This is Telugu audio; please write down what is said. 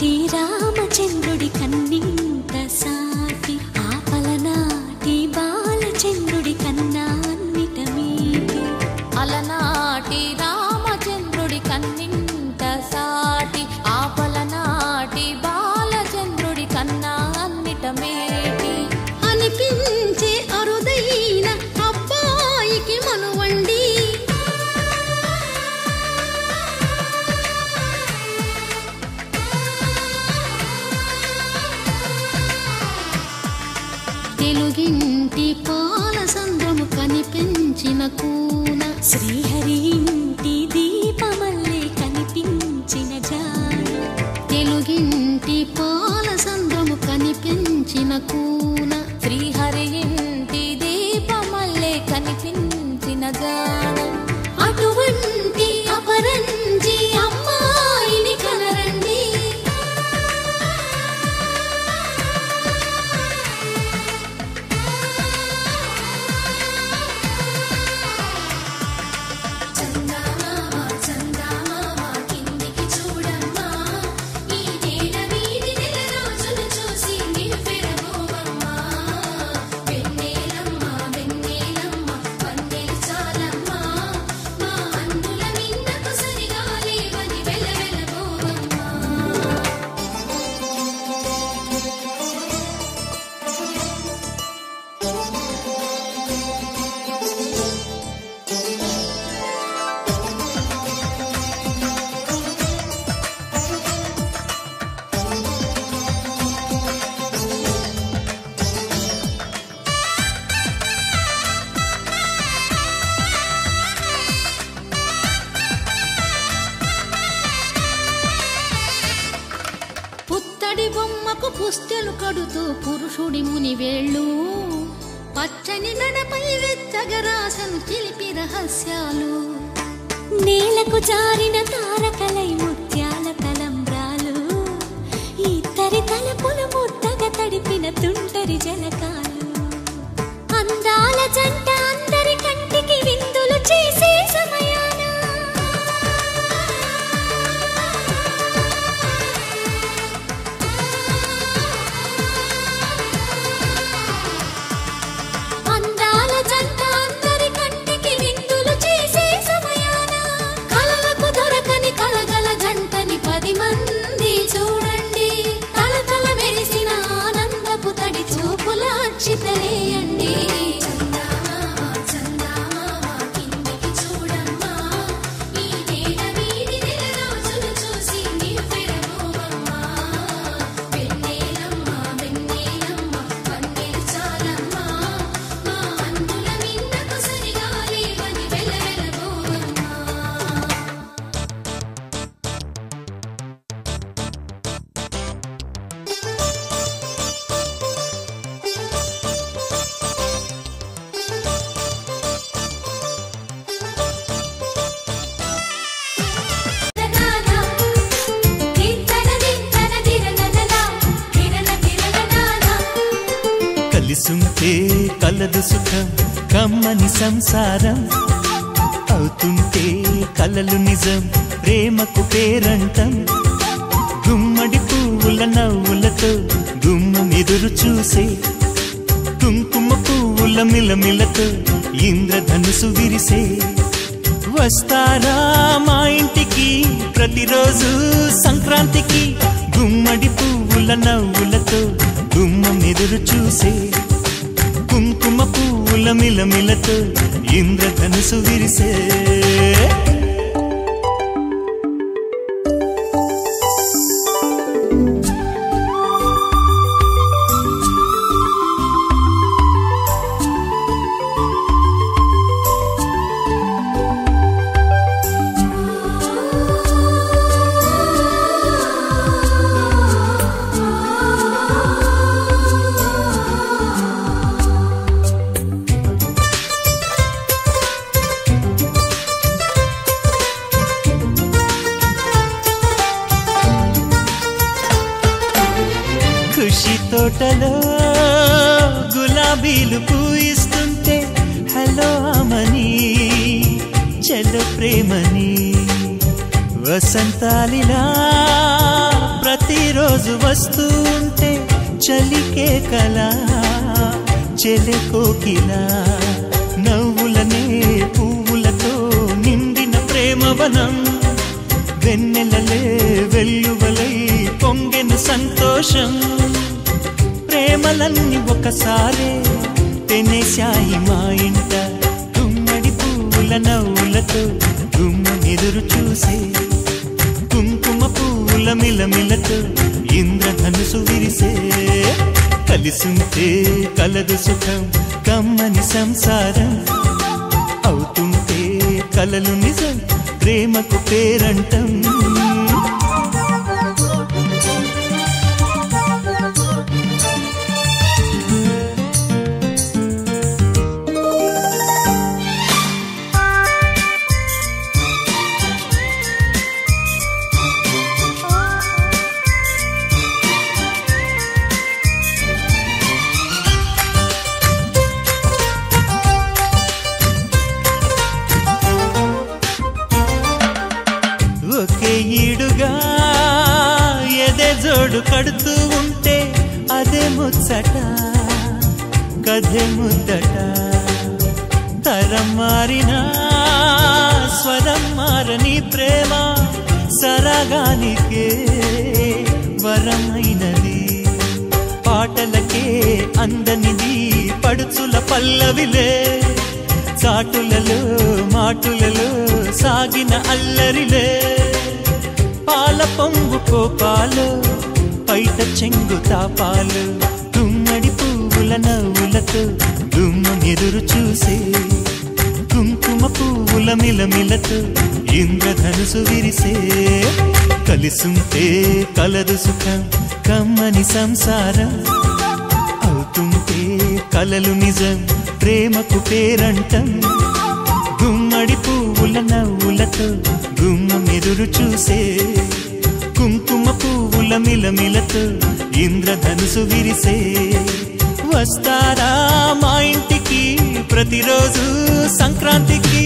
అలనాటి రామచంద్రుడి కన్నింత సాటి ఆపలనాటి బాలచంద్రుడి కన్నా అన్నిట మీటి అలనాటి రామచంద్రుడి కన్నింత సాటి ఆపలనాటి బాలచంద్రుడి కన్నా అన్నిట మేటి అనిపించే అరుదైన అబ్బాయికి మనువండి తెలుగింటి పాలసంద్రము కనిపించిన కూన శ్రీహరి ఇంటి దీపమల్లే కనిపించిన జాడ తెలుగింటి పాలసంద్రము కనిపించిన కూన శ్రీహరి ఇంటి దీపమల్లే కనిపించిన జాడ అటువంటి అపరంజి అమ్మాయిని కనరండి పుత్తడి బొమ్మకు పుస్తెలు కడుతూ పురుషుడి ముని వేళ్ళు పచ్చని నడపై వెచ్చగరాసను చిలిపి రహస్యాలు నేలకు జారిన తారకలై ముత్యాల తలంబ్రాలు ఇద్దరి తలపులు ముద్దగా తడిపిన తుంటరి జలకాలు అందాల జంట అందరి కంటికి విందులు చేసే సమయాన అందాల జంట అందరి కంటికి విందులు చేసే సమయాన కలలకు దొరకని కలగల జంటని 10 మంది చూడండి తలతల మెరిసిన ఆనందపు తడి చూపుల అచ్చితలేయండి కలిసుంటే కలదు సుఖం కమ్మని సంసారం అవుతుంటే కలలు నిజం ప్రేమకు పేరంటం గుమ్మడి పువ్వుల నవ్వులతో గుమ్మం ఎదురు చూసే కుంకుమ పువ్వుల మిలమిలతో ఇంద్రధనుసు విరిసే వస్తారా మా ఇంటికి ప్రతిరోజు సంక్రాంతికి గుమ్మడి పువ్వుల నవ్వులతో గుమ్మం ఎదురు చూసే కుంకుమ పువ్వుల మిలమిలతో ఇంద్రధనుసు విరిసే ఖుషి తోటలో గులాబీలు పూయిస్తుంటే హలో అమని చలో ప్రేమని వసంతాలిలా ప్రతిరోజు వస్తూ ఉంటే చలికే కలా చెలె కోకిలా నవ్వులనే పువ్వులతో నిండిన ప్రేమవనం వెన్నెలలే వెల్లువలై పొంగెను సంతోషం ప్రేమలన్నీ ఒకసారే తెనేశాయి మా ఇంట గుమ్మడి పువ్వుల నవ్వులతో గుమ్మెదురు చూసే కుంకుమ పువ్వుల మిలమిలతో ఇంద్రధనుసు విరిసే కలిసుంటే కలదు సుఖం కమ్మని సంసారం అవుతుంటే కలలు నిజం ప్రేమకు పేరంటం ఒకే ఈడుగా ఎదే జోడు కడుతూ ఉంటే అదే ముచ్చట కథే ముద్దట తరం మారినా స్వరం మారని ప్రేమ సరగానికే వరమైనది పాటలకే అందనిది పడుచుల పల్లవిలే చాటులలో మాటులలో సాగిన అల్లరిలే పాల పొంగు కోపాలు పైట చెంగు తాపాలు గుమ్మడి పువ్వుల నవ్వులతో గుమ్మెదురు చూసే కుంకుమ పువ్వుల మిలమిలతో ఇంద్రధనుసు విరిసే కలిసుంటే కలదు సుఖం కమ్మని సంసారం అవుతుంటే కలలు నిజం ప్రేమకు పేరంటం గుమ్మడి పువ్వుల నవ్వులతో గుమ్మెదురు చూసే కుంకుమ పువ్వుల మిలమిలతో ఇంద్రధనుసు విరిసే వస్తారా మా ఇంటికి ప్రతిరోజు సంక్రాంతికి